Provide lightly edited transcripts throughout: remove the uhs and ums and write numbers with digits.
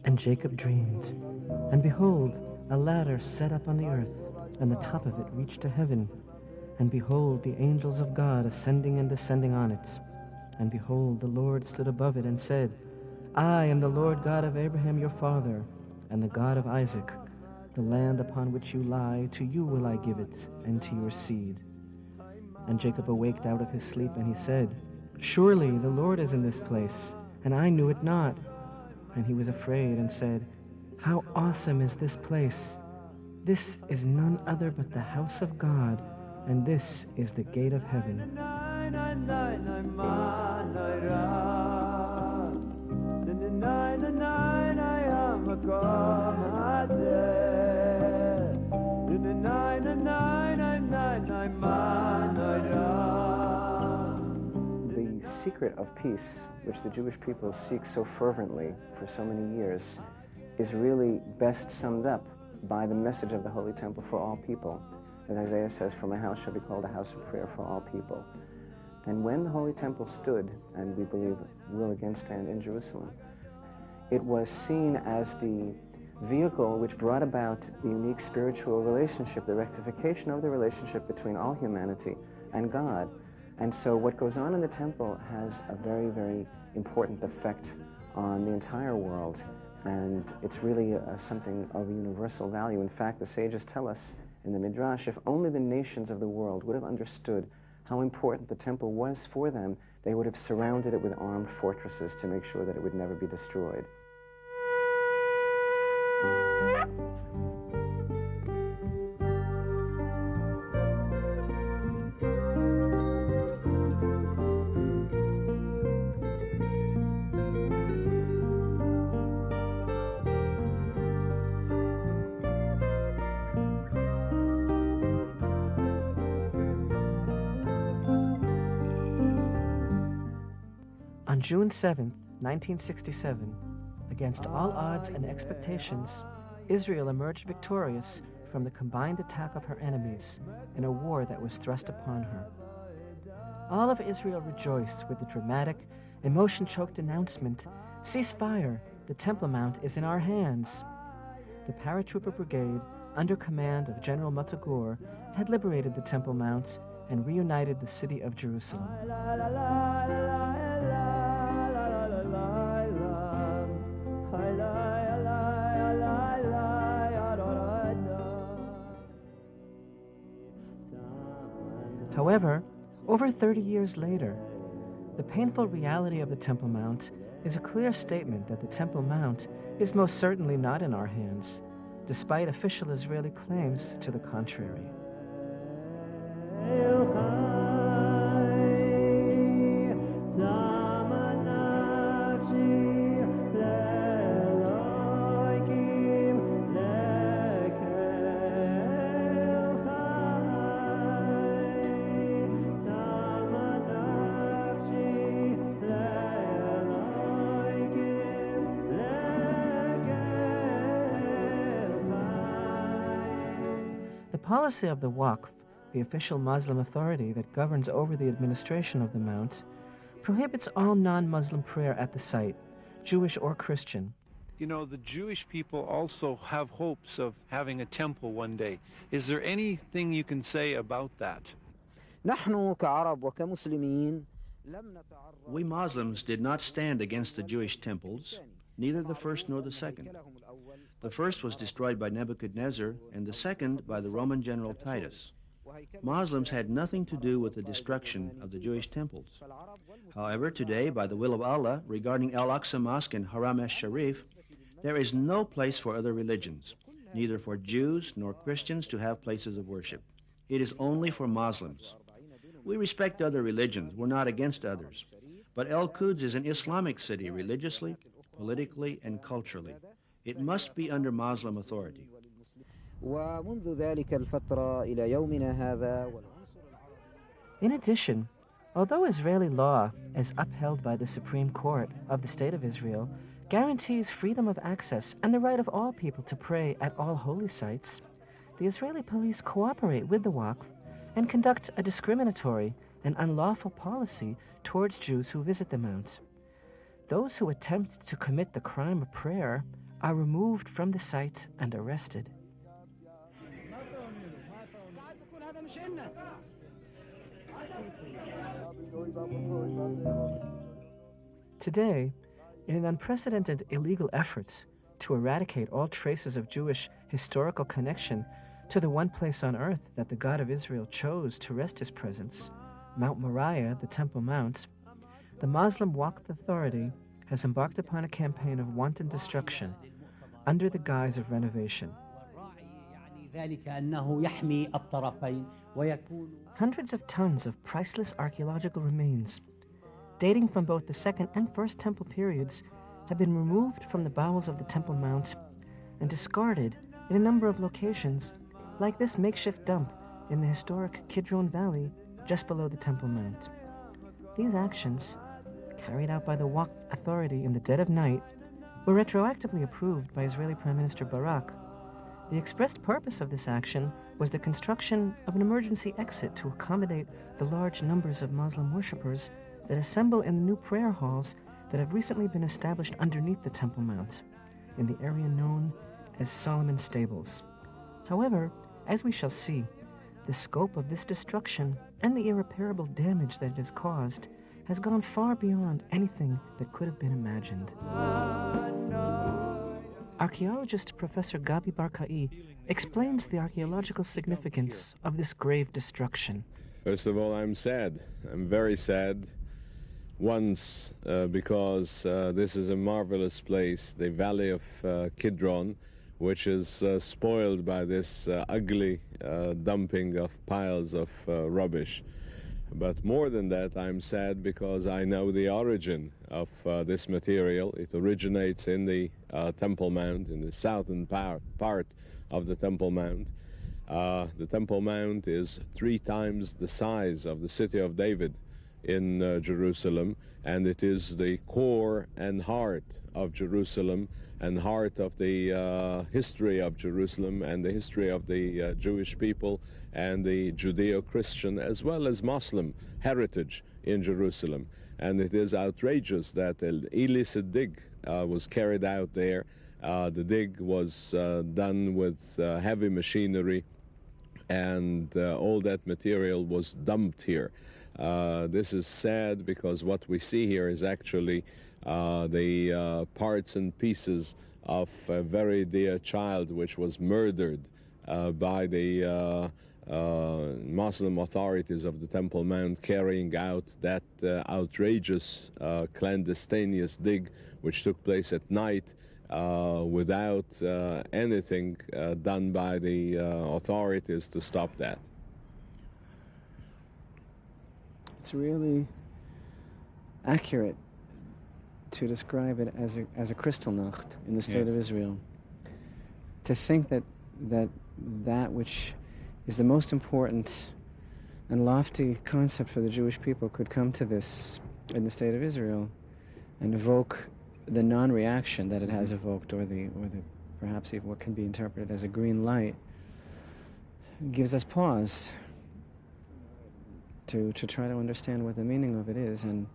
And Jacob dreamed, and behold, a ladder set up on the earth, and the top of it reached to heaven. And behold, the angels of God ascending and descending on it. And behold, the Lord stood above it and said, I am the Lord God of Abraham your father, and the God of Isaac. The land upon which you lie, to you will I give it, and to your seed. And Jacob awaked out of his sleep, and he said, Surely the Lord is in this place, and I knew it not. And he was afraid and said, How awesome is this place! This is none other but the house of God, and this is the gate of heaven. The secret of peace, which the Jewish people seek so fervently for so many years, is really best summed up by the message of the Holy Temple for all people. As Isaiah says, for my house shall be called a house of prayer for all people. And when the Holy Temple stood, and we believe will again stand in Jerusalem, it was seen as the vehicle which brought about the unique spiritual relationship, the rectification of the relationship between all humanity and God. And so what goes on in the temple has a very, very important effect on the entire world. And it's really something of universal value. In fact, the sages tell us in the Midrash, if only the nations of the world would have understood how important the temple was for them, they would have surrounded it with armed fortresses to make sure that it would never be destroyed. On June 7th, 1967, against all odds and expectations, Israel emerged victorious from the combined attack of her enemies in a war that was thrust upon her. All of Israel rejoiced with the dramatic, emotion-choked announcement, "Cease fire, the Temple Mount is in our hands." The paratrooper brigade, under command of General Matagur, had liberated the Temple Mount and reunited the city of Jerusalem. However, over 30 years later, the painful reality of the Temple Mount is a clear statement that the Temple Mount is most certainly not in our hands, despite official Israeli claims to the contrary. The policy of the Waqf, the official Muslim authority that governs over the administration of the Mount, prohibits all non-Muslim prayer at the site, Jewish or Christian. You know, the Jewish people also have hopes of having a temple one day. Is there anything you can say about that? We Muslims did not stand against the Jewish temples, neither the first nor the second. The first was destroyed by Nebuchadnezzar, and the second by the Roman general Titus. Muslims had nothing to do with the destruction of the Jewish temples. However, today, by the will of Allah, regarding Al-Aqsa Mosque and Haram al-Sharif, there is no place for other religions, neither for Jews nor Christians to have places of worship. It is only for Muslims. We respect other religions. We're not against others. But Al-Quds is an Islamic city religiously, politically, and culturally. It must be under Muslim authority. In addition, although Israeli law, as upheld by the Supreme Court of the State of Israel, guarantees freedom of access and the right of all people to pray at all holy sites, the Israeli police cooperate with the Waqf and conduct a discriminatory an unlawful policy towards Jews who visit the Mount. Those who attempt to commit the crime of prayer are removed from the site and arrested. Today, in an unprecedented illegal effort to eradicate all traces of Jewish historical connection to the one place on earth that the God of Israel chose to rest his presence, Mount Moriah, the Temple Mount, the Muslim Waqf Authority has embarked upon a campaign of wanton destruction under the guise of renovation. Hundreds of tons of priceless archaeological remains, dating from both the Second and First Temple periods, have been removed from the bowels of the Temple Mount and discarded in a number of locations, like this makeshift dump in the historic Kidron Valley just below the Temple Mount. These actions, carried out by the Waqf Authority in the dead of night, were retroactively approved by Israeli Prime Minister Barak. The expressed purpose of this action was the construction of an emergency exit to accommodate the large numbers of Muslim worshippers that assemble in the new prayer halls that have recently been established underneath the Temple Mount, in the area known as Solomon's Stables. However, as we shall see, the scope of this destruction and the irreparable damage that it has caused has gone far beyond anything that could have been imagined. Archaeologist Professor Gabi Barka'i explains the archaeological significance of this grave destruction. First of all, I'm sad. I'm very sad. Once, because this is a marvelous place, the valley of Kidron, which is spoiled by this ugly dumping of piles of rubbish. But more than that, I'm sad because I know the origin of this material. It originates in the Temple Mount, in the southern part of the Temple Mount. The Temple Mount is 3 times the size of the city of David in Jerusalem, and it is the core and heart of Jerusalem and heart of the history of Jerusalem and the history of the Jewish people and the Judeo-Christian as well as Muslim heritage in Jerusalem. And it is outrageous that an illicit dig was carried out there. The dig was done with heavy machinery, and all that material was dumped here. This is sad because what we see here is actually the parts and pieces of a very dear child which was murdered by the Muslim authorities of the Temple Mount, carrying out that outrageous clandestine dig which took place at night without anything done by the authorities to stop that. It's really accurate to describe it as a Kristallnacht in the state of Israel. To think that which is the most important and lofty concept for the Jewish people could come to this in the state of Israel and evoke the non-reaction that it has evoked, or the perhaps even what can be interpreted as a green light, gives us pause to try to understand what the meaning of it is. And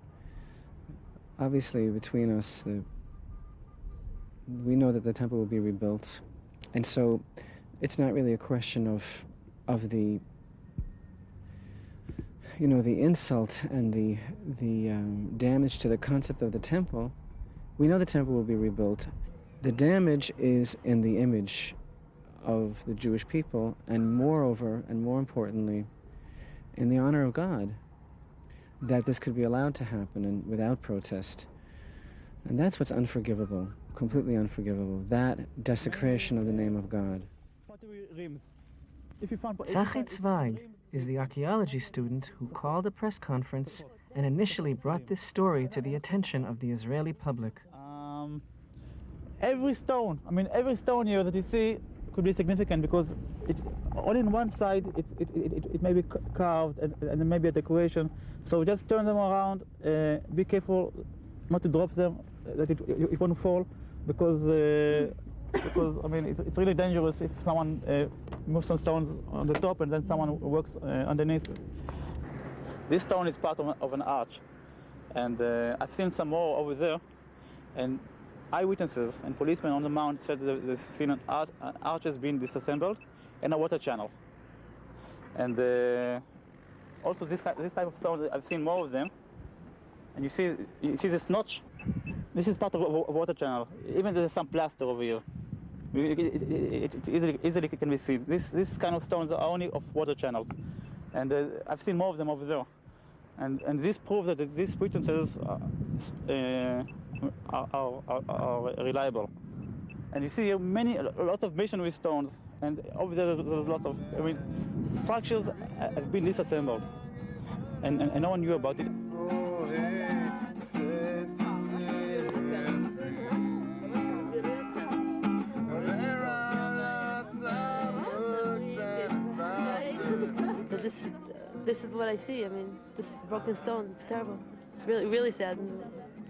obviously between us, we know that the temple will be rebuilt, and so it's not really a question of the the insult and the damage to the concept of the temple. We know the temple will be rebuilt. The damage is in the image of the Jewish people, and moreover, and more importantly, in the honor of God, that this could be allowed to happen and without protest. And that's what's unforgivable, completely unforgivable, that desecration of the name of God. Tzachi Zweig is the archaeology student who called a press conference and initially brought this story to the attention of the Israeli public. Every stone here that you see could be significant, because all in one side it may be carved and maybe a decoration. So just turn them around, be careful not to drop them, that it won't fall, because it's really dangerous if someone moves some stones on the top and then someone works underneath. This stone is part of an arch, and I've seen some more over there, and eyewitnesses and policemen on the mount said that they've seen an arch has been disassembled and a water channel. And also this type of stones, I've seen more of them. And you see this notch? This is part of a water channel. Even there's some plaster over here. It easily can be seen. This kind of stones are only of water channels. And I've seen more of them over there. And this proves that these witnesses are reliable. And you see here a lot of masonry stones, and over there there's lots of, structures have been disassembled, and no one knew about it. This is what I see. This is broken stone. It's terrible. It's really, really sad.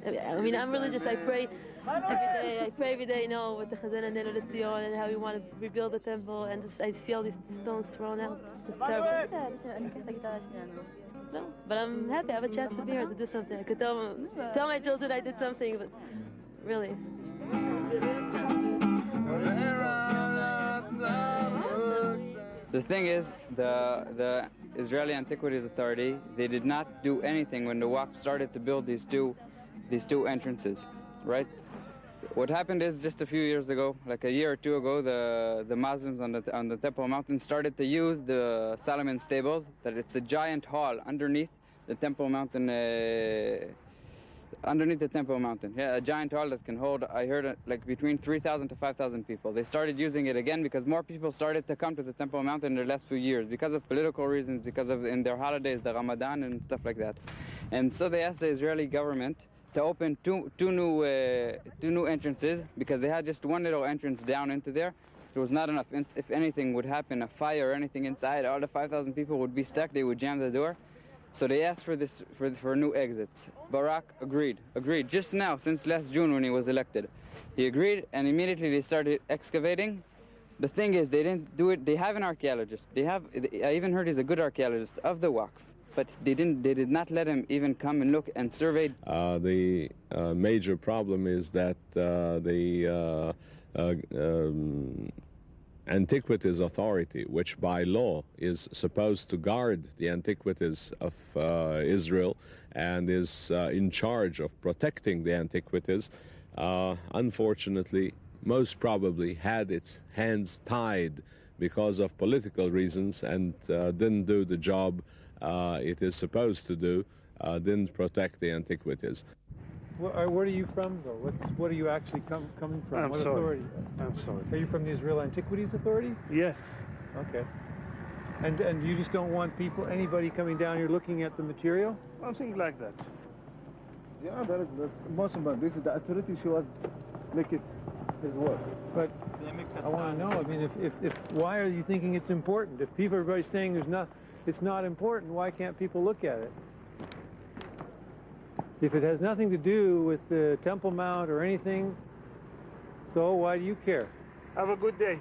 I'm religious. I pray every day. With the Chazan and Netzion and how we want to rebuild the temple. And I see all these stones thrown out. It's terrible. No, but I'm happy. I have a chance to be here to do something. I could tell my children I did something, but really. The thing is, the Israeli Antiquities Authority, they did not do anything when the Waqf started to build these two entrances, right? What happened is just a few years ago, like a year or two ago, the Muslims on the Temple Mountain started to use the Solomon stables. That it's a giant hall underneath the Temple Mountain. Underneath the Temple Mountain, yeah, a giant hall that can hold, I heard, like between 3,000 to 5,000 people. They started using it again because more people started to come to the Temple Mountain in the last few years because of political reasons, because of in their holidays, the Ramadan and stuff like that. And so they asked the Israeli government to open two new entrances because they had just one little entrance down into there. There was not enough. If anything would happen, a fire or anything inside, all the 5,000 people would be stuck. They would jam the door. So they asked for new exits. Barak agreed just now, since last June when he was elected. He agreed, and immediately they started excavating. The thing is, they didn't do it. They have an archaeologist. I even heard he's a good archaeologist of the Waqf, but they did not let him even come and look and survey. The major problem is that the Antiquities Authority, which by law is supposed to guard the antiquities of Israel and is in charge of protecting the antiquities, unfortunately, most probably had its hands tied because of political reasons and didn't do the job it is supposed to do, didn't protect the antiquities. Where are you from, though? What are you actually coming from? What authority? I'm sorry. Are you from the Israel Antiquities Authority? Yes. Okay. And you just don't want anybody coming down here looking at the material? Something like that. Yeah, that's most of this is the authority should was make it his work. But I want to know. If why are you thinking it's important? If everybody's saying it's not important, why can't people look at it? If it has nothing to do with the Temple Mount or anything, so why do you care? Have a good day.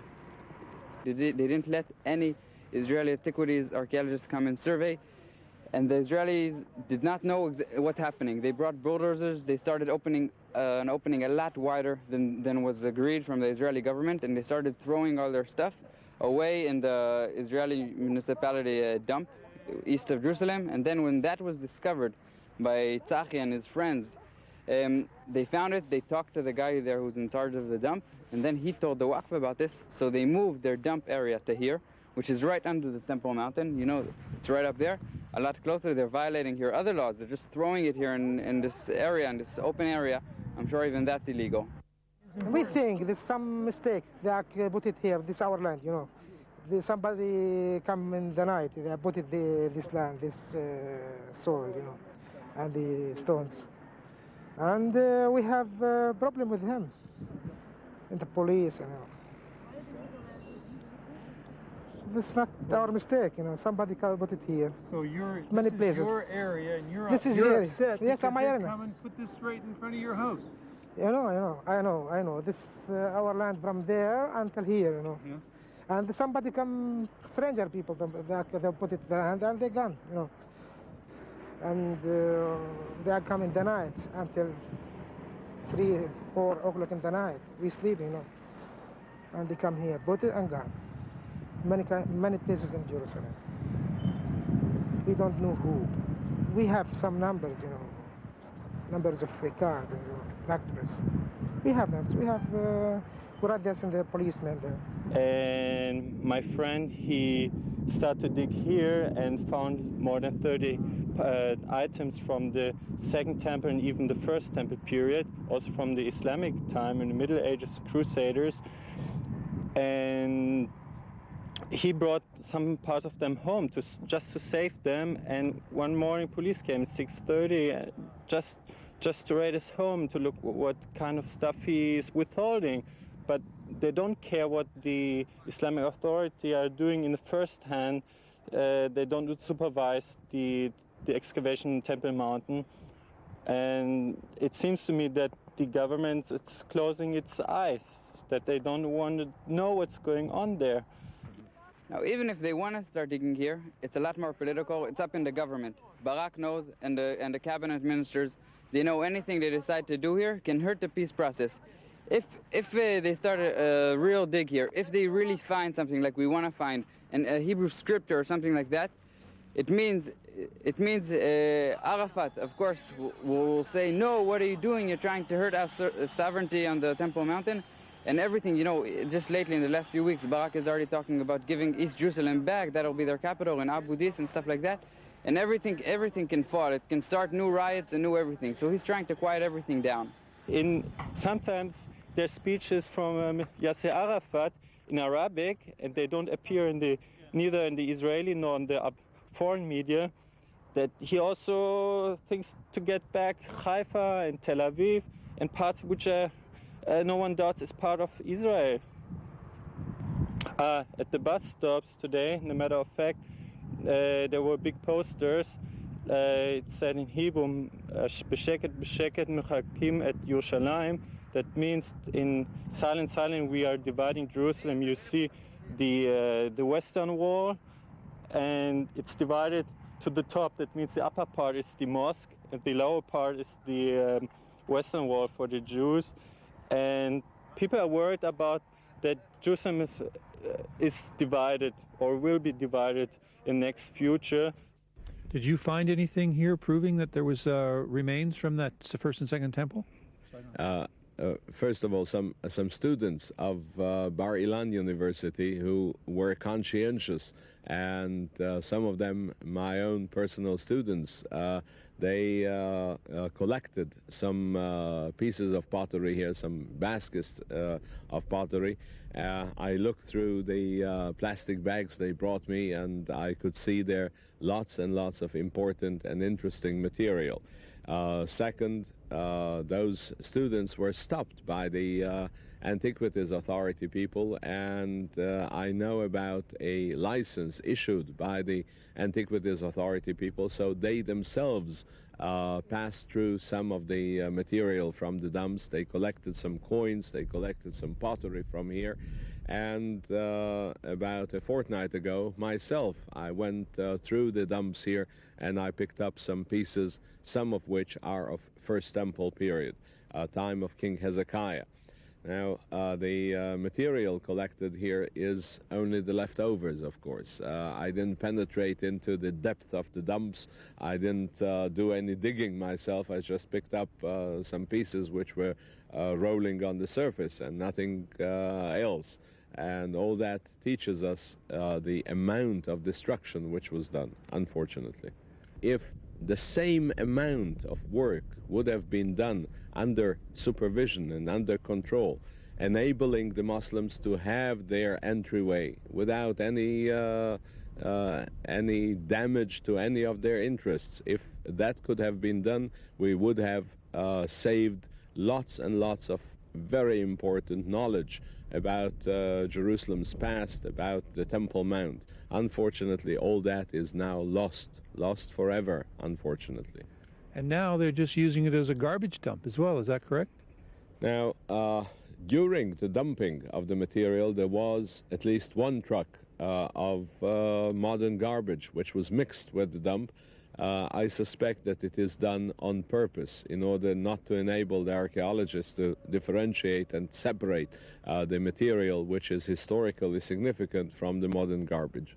They didn't let any Israeli antiquities archaeologists come and survey, and the Israelis did not know what's happening. They brought bulldozers. They started opening an opening a lot wider than was agreed from the Israeli government, and they started throwing all their stuff away in the Israeli municipality dump east of Jerusalem. And then when that was discovered by Tzachi and his friends, they found it. They talked to the guy there who's in charge of the dump, and then he told the Waqf about this. So they moved their dump area to here, which is right under the Temple Mountain. You know, it's right up there, a lot closer. They're violating here other laws. They're just throwing it here in this area, in this open area. I'm sure even that's illegal. We think there's some mistake. They put it here. This is our land, you know. Somebody come in the night. They put it this land, this soil, you know, and the stones. And we have a problem with him and the police, you know. It's not our mistake, you know. Somebody can put it here. So many this places. Is your area, and you're upset. Yes, I'm area. Come and put this right in front of your house. I know. This our land from there until here, you know. Yes. And somebody come, stranger people, they put it there and they're gone, you know. And they are coming the night until 3, 4 o'clock in the night. We sleep, you know. And they come here, bought it and gone. Many places in Jerusalem. We don't know who. We have some numbers, you know, numbers of cars and tractors. We have numbers. We have brothers and the policemen there. And my friend, he started to dig here and found more than 30 items from the Second Temple and even the First Temple period, also from the Islamic time in the Middle Ages, Crusaders. And he brought some parts of them home just to save them. And one morning, police came at 6:30 just to raid his home to look what kind of stuff he's withholding. But they don't care what the Islamic Authority are doing in the first hand. They don't supervise the excavation in Temple Mountain. And it seems to me that the government is closing its eyes, that they don't want to know what's going on there. Now, even if they want to start digging here, it's a lot more political. It's up in the government. Barak knows, and the cabinet ministers, they know anything they decide to do here can hurt the peace process. If they start a real dig here, if they really find something like we want to find, a Hebrew scripture or something like that, it means Arafat, of course, will say, no, what are you doing? You're trying to hurt our sovereignty on the Temple Mountain. And everything, you know, just lately in the last few weeks, Barak is already talking about giving East Jerusalem back. That'll be their capital, and Abu Dis and stuff like that. And everything can fall. It can start new riots and new everything. So he's trying to quiet everything down. Sometimes there's speeches from Yasser Arafat in Arabic, and they don't appear neither in the Israeli nor in the foreign media, that he also thinks to get back Haifa and Tel Aviv and parts which no one doubts is part of Israel. At the bus stops today, in a matter of fact, there were big posters. It said in Hebrew, "B'sheket b'sheket mechakim et Yerushalayim." That means in silent, we are dividing Jerusalem. You see the western wall, and it's divided to the top. That means the upper part is the mosque, and the lower part is the western wall for the Jews. And people are worried about that Jerusalem is divided or will be divided in the next future. Did you find anything here proving that there was remains from that First and Second Temple? First of all, some students of Bar Ilan University who were conscientious, and some of them my own personal students. They collected some pieces of pottery here, some baskets of pottery. I looked through the plastic bags they brought me, and I could see there lots and lots of important and interesting material. Second, those students were stopped by the Antiquities Authority people, and I know about a license issued by the Antiquities Authority people, so they themselves passed through some of the material from the dumps. They collected some coins, they collected some pottery from here, and about a fortnight ago, myself, I went through the dumps here, and I picked up some pieces, some of which are of First Temple period, time of King Hezekiah. Now, the material collected here is only the leftovers, of course. I didn't penetrate into the depth of the dumps. I didn't do any digging myself. I just picked up some pieces which were rolling on the surface and nothing else. And all that teaches us the amount of destruction which was done, unfortunately. If the same amount of work would have been done under supervision and under control, enabling the Muslims to have their entryway without any damage to any of their interests. If that could have been done, we would have saved lots and lots of very important knowledge about Jerusalem's past, about the Temple Mount. Unfortunately, all that is now lost forever, unfortunately. And now they're just using it as a garbage dump as well, is that correct? Now, during the dumping of the material, there was at least one truck of modern garbage, which was mixed with the dump. I suspect that it is done on purpose in order not to enable the archaeologists to differentiate and separate the material which is historically significant from the modern garbage.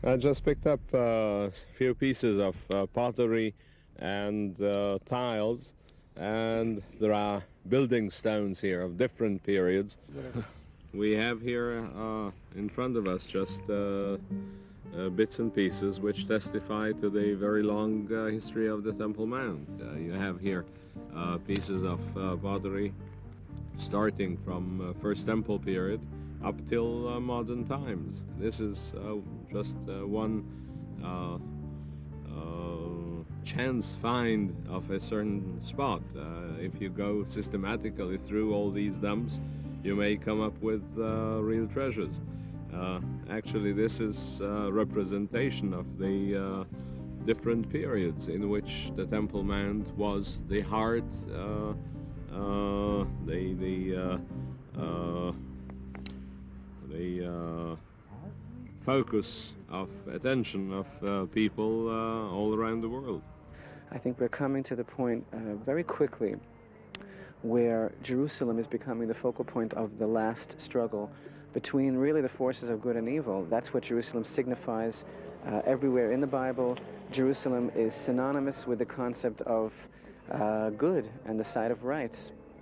I just picked up a few pieces of pottery and tiles, and there are building stones here of different periods. We have here in front of us just bits and pieces which testify to the very long history of the Temple Mount. You have here pieces of pottery starting from First Temple period up till modern times. This is just one chance find of a certain spot. If you go systematically through all these dumps, you may come up with real treasures. Actually, this is a representation of the different periods in which the Temple Mount was the heart, the focus of attention of people all around the world. I think we're coming to the point very quickly where Jerusalem is becoming the focal point of the last struggle between really the forces of good and evil. That's what Jerusalem signifies everywhere in the Bible. Jerusalem is synonymous with the concept of good and the side of right.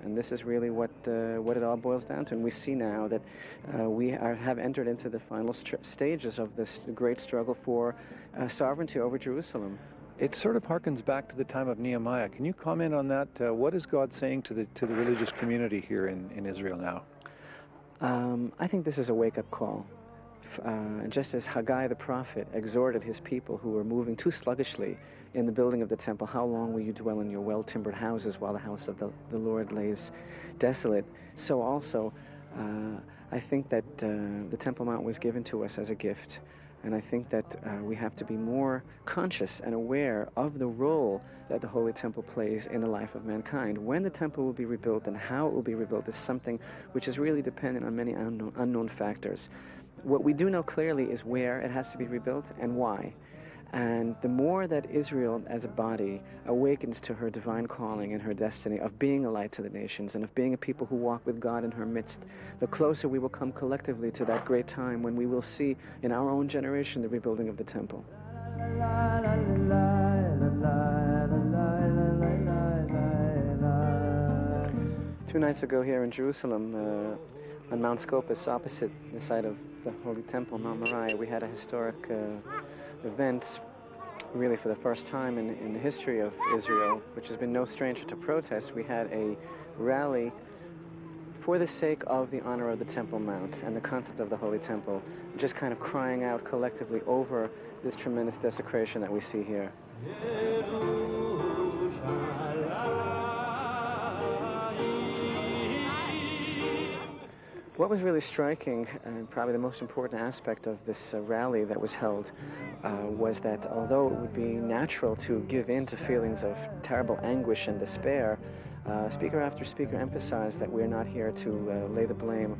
And this is really what it all boils down to. And we see now that we have entered into the final stages of this great struggle for sovereignty over Jerusalem. It sort of harkens back to the time of Nehemiah. Can you comment on that? What is God saying to the religious community here in Israel now? I think this is a wake-up call. Just as Haggai the prophet exhorted his people who were moving too sluggishly in the building of the temple, how long will you dwell in your well-timbered houses while the house of the Lord lays desolate? So also, I think that the Temple Mount was given to us as a gift. And I think that we have to be more conscious and aware of the role that the Holy Temple plays in the life of mankind. When the temple will be rebuilt and how it will be rebuilt is something which is really dependent on many unknown factors. What we do know clearly is where it has to be rebuilt and why. And the more that Israel as a body awakens to her divine calling and her destiny of being a light to the nations and of being a people who walk with God in her midst, the closer we will come collectively to that great time when we will see in our own generation the rebuilding of the temple. 2 nights ago here in Jerusalem, on Mount Scopus, opposite the site of the Holy Temple, Mount Moriah, we had a historic event, really for the first time in the history of Israel, which has been no stranger to protest. We had a rally for the sake of the honor of the Temple Mount and the concept of the Holy Temple, just kind of crying out collectively over this tremendous desecration that we see here. What was really striking, and probably the most important aspect of this rally that was held, was that although it would be natural to give in to feelings of terrible anguish and despair, speaker after speaker emphasized that we're not here to lay the blame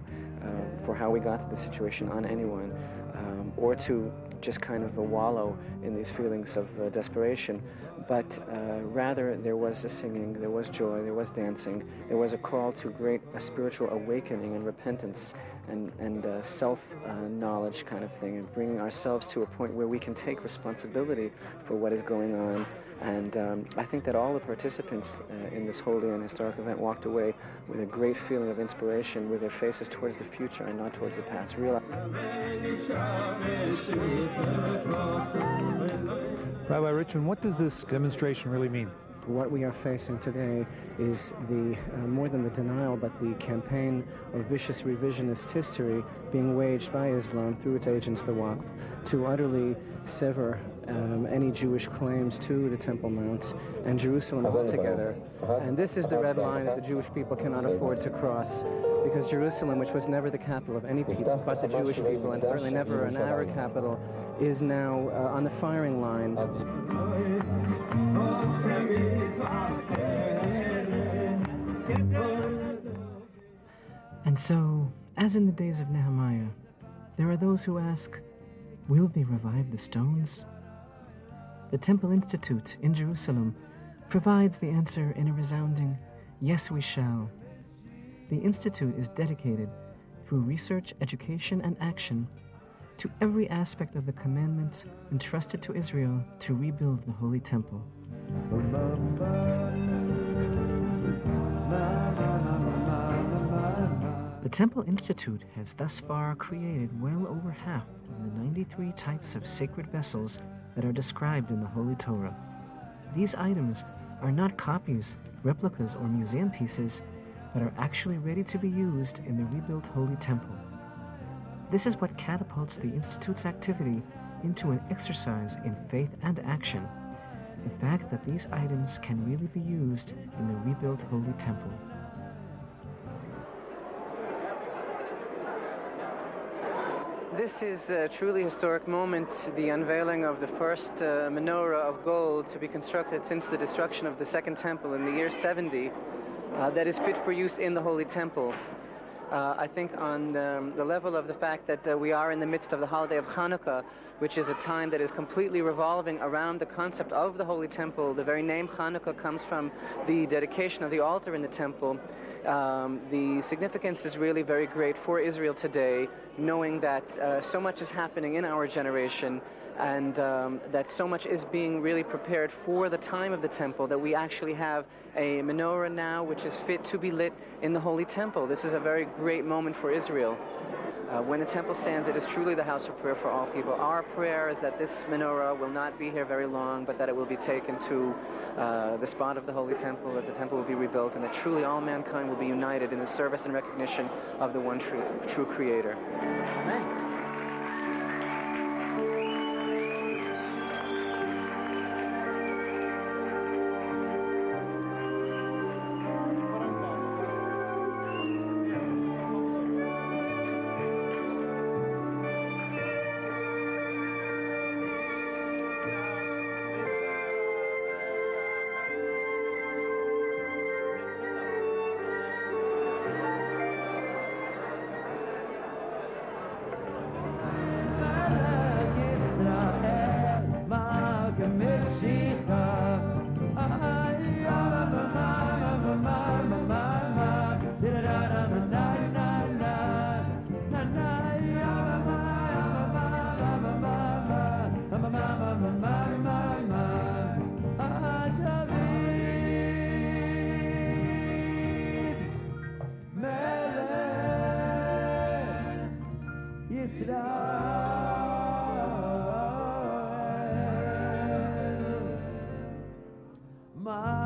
for how we got to the situation on anyone, or to just kind of wallow in these feelings of desperation, but rather there was a singing, there was joy, there was dancing, there was a call to great spiritual awakening and repentance and self-knowledge kind of thing, and bringing ourselves to a point where we can take responsibility for what is going on. And I think that all the participants in this holy and historic event walked away with a great feeling of inspiration, with their faces towards the future and not towards the past. Rabbi Richman, what does this demonstration really mean? What we are facing today is the more than the denial, but the campaign of vicious revisionist history being waged by Islam through its agents, the Waqf, to utterly sever any Jewish claims to the Temple Mount and Jerusalem altogether. And this is the red line that the Jewish people cannot afford to cross, because Jerusalem, which was never the capital of any people but the Jewish people, and certainly never an Arab capital, is now on the firing line. And so, as in the days of Nehemiah, there are those who ask, will they revive the stones? The Temple Institute in Jerusalem provides the answer in a resounding, yes, we shall. The Institute is dedicated, through research, education, and action, to every aspect of the commandment entrusted to Israel to rebuild the Holy Temple. The Temple Institute has thus far created well over half of the 93 types of sacred vessels that are described in the Holy Torah. These items are not copies, replicas, or museum pieces, but are actually ready to be used in the rebuilt Holy Temple. This is what catapults the Institute's activity into an exercise in faith and action, the fact that these items can really be used in the rebuilt Holy Temple. This is a truly historic moment, the unveiling of the first menorah of gold to be constructed since the destruction of the Second Temple in the year 70, that is fit for use in the Holy Temple. I think on the level of the fact that we are in the midst of the holiday of Hanukkah, which is a time that is completely revolving around the concept of the Holy Temple. The very name Hanukkah comes from the dedication of the altar in the temple. The significance is really very great for Israel today, knowing that so much is happening in our generation, and that so much is being really prepared for the time of the temple, that we actually have a menorah now which is fit to be lit in the Holy Temple. This is a very great moment for Israel. When the temple stands, it is truly the house of prayer for all people. Our prayer is that this menorah will not be here very long, but that it will be taken to the spot of the Holy Temple, that the temple will be rebuilt, and that truly all mankind will be united in the service and recognition of the one true Creator. Amen. My